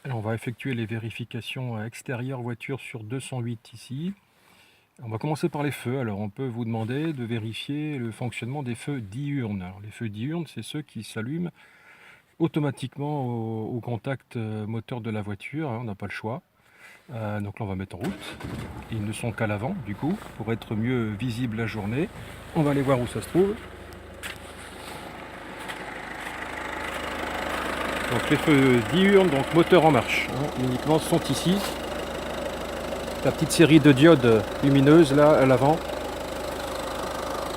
Alors, on va effectuer les vérifications extérieures voiture sur 208 ici. On va commencer par les feux. Alors, on peut vous demander de vérifier le fonctionnement des feux diurnes. Alors, les feux diurnes, c'est ceux qui s'allument automatiquement au contact moteur de la voiture, hein, on n'a pas le choix. Donc là, on va mettre en route. Ils ne sont qu'à l'avant, du coup, pour être mieux visibles la journée. On va aller voir où ça se trouve. Donc les feux diurnes, donc moteur en marche, hein, uniquement sont ici. La petite série de diodes lumineuses là à l'avant,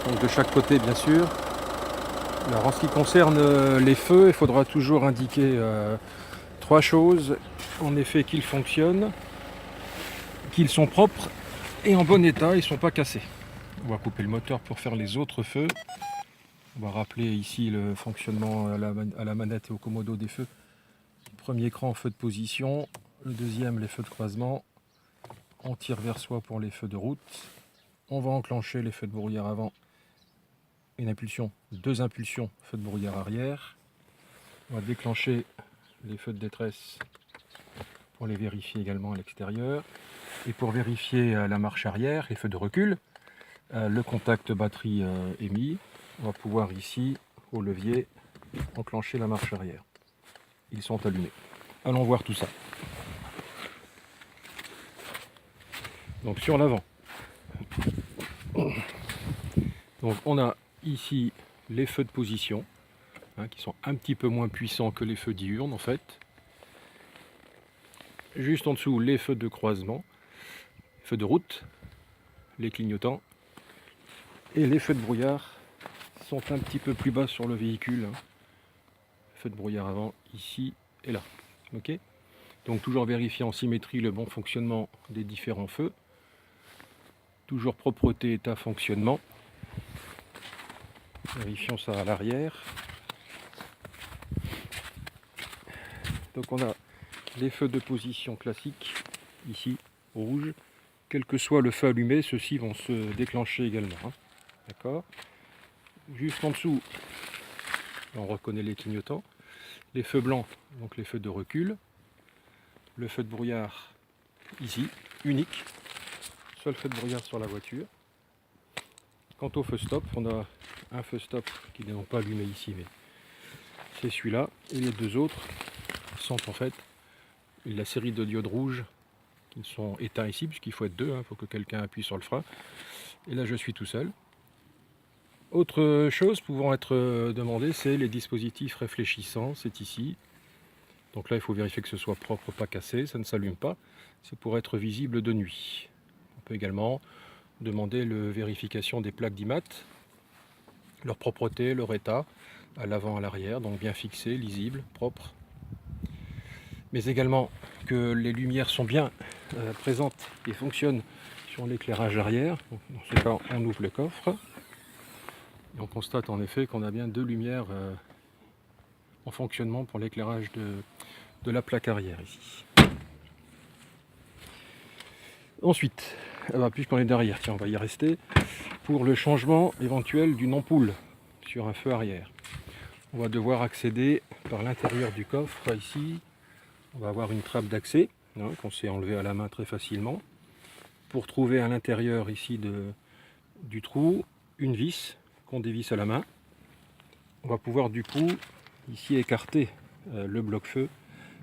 donc de chaque côté bien sûr. Alors en ce qui concerne les feux, il faudra toujours indiquer trois choses. En effet, qu'ils fonctionnent, qu'ils sont propres et en bon état, ils ne sont pas cassés. On va couper le moteur pour faire les autres feux. On va rappeler ici le fonctionnement à la manette et au commodo des feux. Premier écran, feu de position. Le deuxième, les feux de croisement. On tire vers soi pour les feux de route. On va enclencher les feux de brouillard avant. Une impulsion, deux impulsions, feux de brouillard arrière. On va déclencher les feux de détresse pour les vérifier également à l'extérieur. Et pour vérifier la marche arrière, les feux de recul, le contact batterie est mis. On va pouvoir ici, au levier, enclencher la marche arrière. Ils sont allumés. Allons voir tout ça. Donc sur l'avant. Donc on a ici les feux de position, hein, qui sont un petit peu moins puissants que les feux diurnes en fait. Juste en dessous, les feux de croisement, feux de route, les clignotants. Et les feux de brouillard sont un petit peu plus bas sur le véhicule. Feu de brouillard avant, ici et là. Ok. Donc toujours vérifier en symétrie le bon fonctionnement des différents feux. Toujours propreté, état, fonctionnement. Vérifions ça à l'arrière. Donc on a les feux de position classiques, ici, rouge. Quel que soit le feu allumé, ceux-ci vont se déclencher également. Hein. D'accord. Juste en dessous, on reconnaît les clignotants. Les feux blancs, donc les feux de recul. Le feu de brouillard, ici, unique. Seul feu de brouillard sur la voiture. Quant au feu stop, on a un feu stop qui n'est pas allumé ici, mais c'est celui-là. Et les deux autres sont en fait la série de diodes rouges qui sont éteints ici, puisqu'il faut être deux, il faut que quelqu'un appuie sur le frein. Et là, je suis tout seul. Autre chose pouvant être demandée, c'est les dispositifs réfléchissants, c'est ici. Donc là, il faut vérifier que ce soit propre, pas cassé, ça ne s'allume pas. C'est pour être visible de nuit. On peut également demander la vérification des plaques d'IMAT, leur propreté, leur état, à l'avant, à l'arrière, donc bien fixées, lisibles, propres. Mais également que les lumières sont bien présentes et fonctionnent sur l'éclairage arrière. Donc, dans ce cas, on ouvre le coffre. Et on constate en effet qu'on a bien deux lumières en fonctionnement pour l'éclairage de la plaque arrière ici. Ensuite, puisqu'on est derrière, tiens, on va y rester, pour le changement éventuel d'une ampoule sur un feu arrière. On va devoir accéder par l'intérieur du coffre ici. On va avoir une trappe d'accès qu'on sait enlever à la main très facilement. Pour trouver à l'intérieur ici du trou, une vis qu'on dévisse à la main. On va pouvoir du coup ici écarter le bloc-feu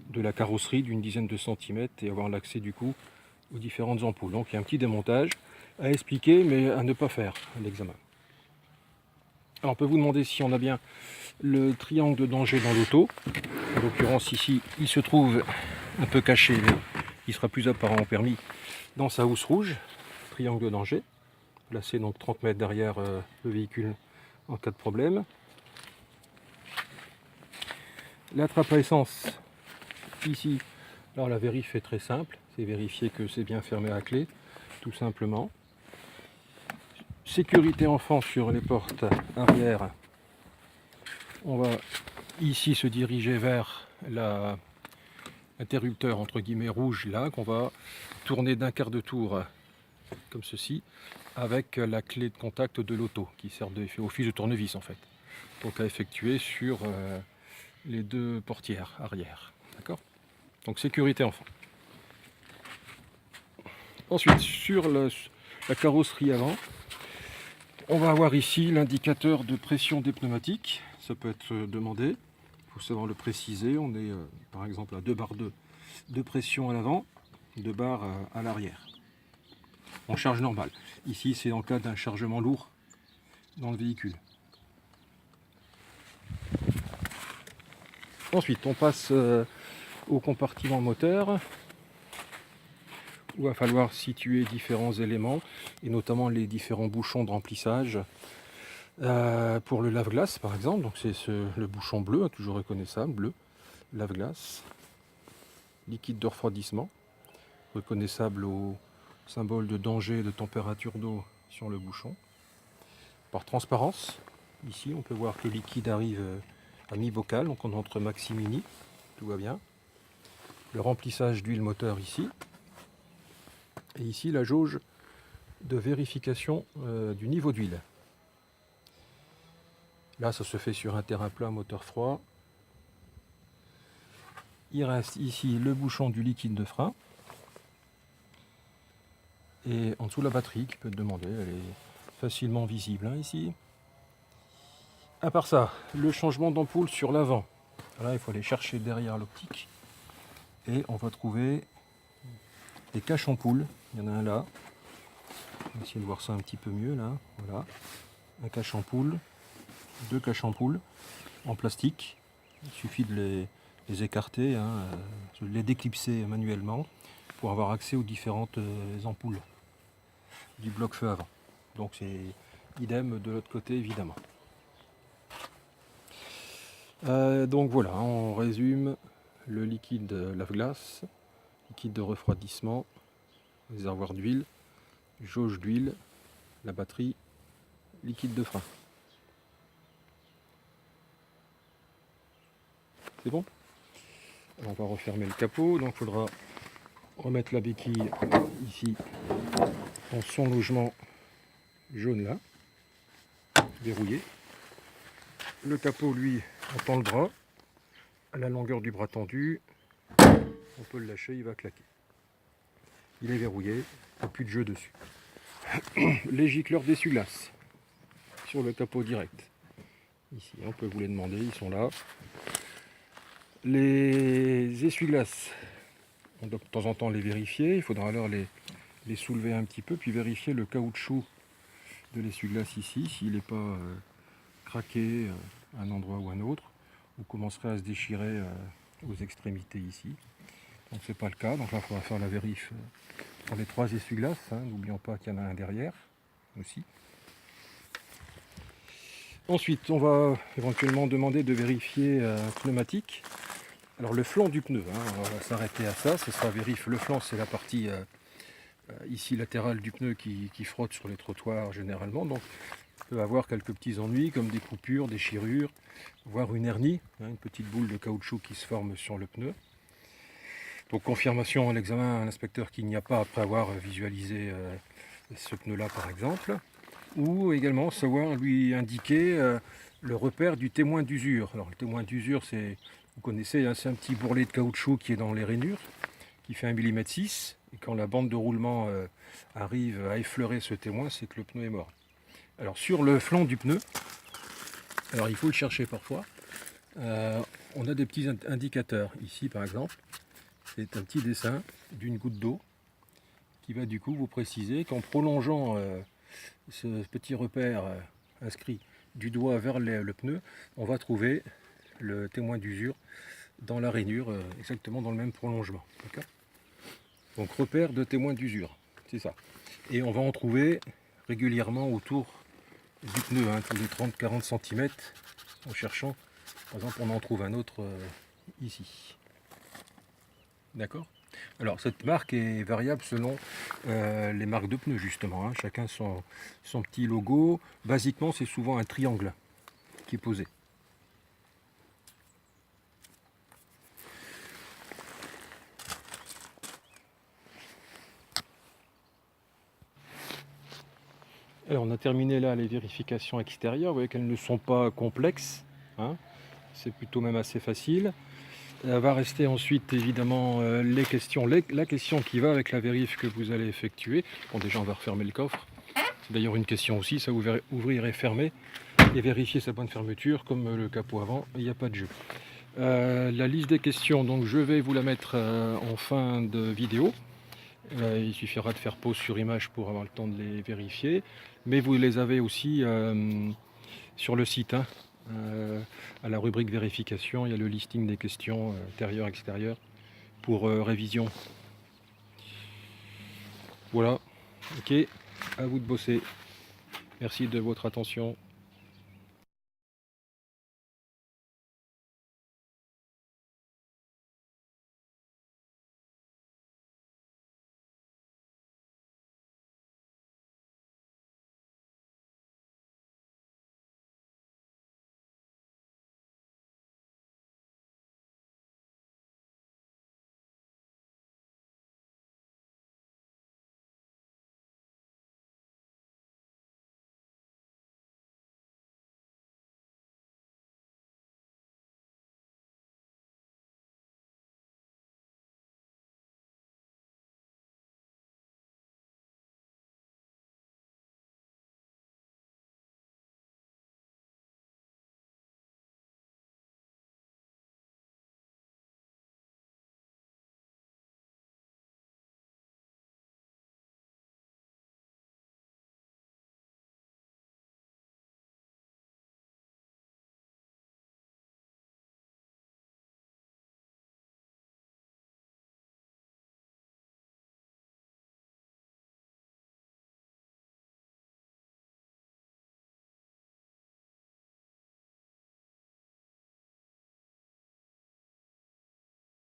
de la carrosserie d'une dizaine de centimètres et avoir l'accès du coup aux différentes ampoules. Donc il y a un petit démontage à expliquer mais à ne pas faire à l'examen. Alors on peut vous demander si on a bien le triangle de danger dans l'auto. En l'occurrence ici il se trouve un peu caché mais il sera plus apparent au permis dans sa housse rouge. Triangle de danger. Placé donc 30 mètres derrière le véhicule en cas de problème. La trappe à essence ici, alors la vérif est très simple, c'est vérifier que c'est bien fermé à clé, tout simplement. Sécurité enfant sur les portes arrière. On va ici se diriger vers l'interrupteur entre guillemets rouge là, qu'on va tourner d'un quart de tour comme ceci, avec la clé de contact de l'auto qui sert d'office de tournevis en fait. Donc à effectuer sur les deux portières arrière. D'accord ? Donc sécurité enfant. Ensuite, sur la carrosserie avant, on va avoir ici l'indicateur de pression des pneumatiques. Ça peut être demandé, il faut savoir le préciser. On est par exemple à 2 barres de pression à l'avant, 2 barres à l'arrière. En charge normale. Ici, c'est en cas d'un chargement lourd dans le véhicule. Ensuite, on passe au compartiment moteur, où il va falloir situer différents éléments, et notamment les différents bouchons de remplissage. Pour le lave-glace, par exemple, donc c'est le bouchon bleu, toujours reconnaissable, bleu, lave-glace, liquide de refroidissement, reconnaissable au symbole de danger et de température d'eau sur le bouchon. Par transparence, ici on peut voir que le liquide arrive à mi-bocal, donc on entre maxi-mini, tout va bien. Le remplissage d'huile moteur ici. Et ici la jauge de vérification du niveau d'huile. Là ça se fait sur un terrain plat, moteur froid. Il reste ici le bouchon du liquide de frein. Et en dessous la batterie qui peut te demander, elle est facilement visible hein, ici. À part ça, le changement d'ampoule sur l'avant. Là il faut aller chercher derrière l'optique. Et on va trouver des caches-ampoules. Il y en a un là. On va essayer de voir ça un petit peu mieux là. Voilà. Un cache-ampoule. 2 caches-ampoules en plastique. Il suffit de les écarter, hein, de les déclipser manuellement pour avoir accès aux différentes ampoules du bloc feu avant. Donc c'est idem de l'autre côté évidemment. Donc voilà, on résume le liquide lave-glace, liquide de refroidissement, réservoir d'huile, jauge d'huile, la batterie, liquide de frein. C'est bon? On va refermer le capot, donc il faudra remettre la béquille ici dans son logement jaune là, verrouillé. Le capot lui on tend le bras à la longueur du bras tendu, on peut le lâcher, il va claquer. Il est verrouillé, il n'y a plus de jeu dessus. Les gicleurs d'essuie-glace sur le capot direct. Ici, on peut vous les demander, ils sont là. Les essuie-glaces, on doit de temps en temps les vérifier, il faudra alors les soulever un petit peu, puis vérifier le caoutchouc de l'essuie-glace ici, s'il n'est pas craqué à un endroit ou à un autre, ou commencerait à se déchirer aux extrémités ici. Donc c'est pas le cas, donc là il faudra faire la vérif pour les 3 essuie-glaces, hein. N'oublions pas qu'il y en a un derrière aussi. Ensuite, on va éventuellement demander de vérifier un pneumatique. Alors le flanc du pneu, hein, on va s'arrêter à ça, ce sera vérif. Le flanc c'est la partie ici latérale du pneu qui frotte sur les trottoirs généralement. Donc on peut avoir quelques petits ennuis comme des coupures, déchirures, voire une hernie, hein, une petite boule de caoutchouc qui se forme sur le pneu. Donc confirmation à l'examen à l'inspecteur qu'il n'y a pas après avoir visualisé ce pneu-là par exemple. Ou également savoir lui indiquer le repère du témoin d'usure. Alors le témoin d'usure, c'est, vous connaissez, hein, c'est un petit bourrelet de caoutchouc qui est dans les rainures, qui fait 1,6 mm. Et quand la bande de roulement arrive à effleurer ce témoin, c'est que le pneu est mort. Alors sur le flanc du pneu, alors il faut le chercher parfois, on a des petits indicateurs. Ici par exemple, c'est un petit dessin d'une goutte d'eau qui va du coup vous préciser qu'en prolongeant ce petit repère inscrit du doigt vers le pneu, on va trouver le témoin d'usure dans la rainure, exactement dans le même prolongement. Donc repère de témoin d'usure, c'est ça. Et on va en trouver régulièrement autour du pneu, hein, tous les 30-40 cm, en cherchant. Par exemple, on en trouve un autre ici. D'accord ? Alors cette marque est variable selon les marques de pneus justement, hein. Chacun son petit logo. Basiquement c'est souvent un triangle qui est posé. Alors on a terminé là les vérifications extérieures, vous voyez qu'elles ne sont pas complexes, hein. C'est plutôt même assez facile. Va rester ensuite évidemment les questions, la question qui va avec la vérif que vous allez effectuer. Bon, déjà on va refermer le coffre. C'est d'ailleurs une question aussi, ça ouvrir et fermer et vérifier sa bonne fermeture comme le capot avant, il n'y a pas de jeu. La liste des questions, donc je vais vous la mettre en fin de vidéo. Il suffira de faire pause sur image pour avoir le temps de les vérifier. Mais vous les avez aussi sur le site. Hein. À la rubrique vérification, il y a le listing des questions intérieures, extérieures pour révision. Voilà, ok, à vous de bosser. Merci de votre attention.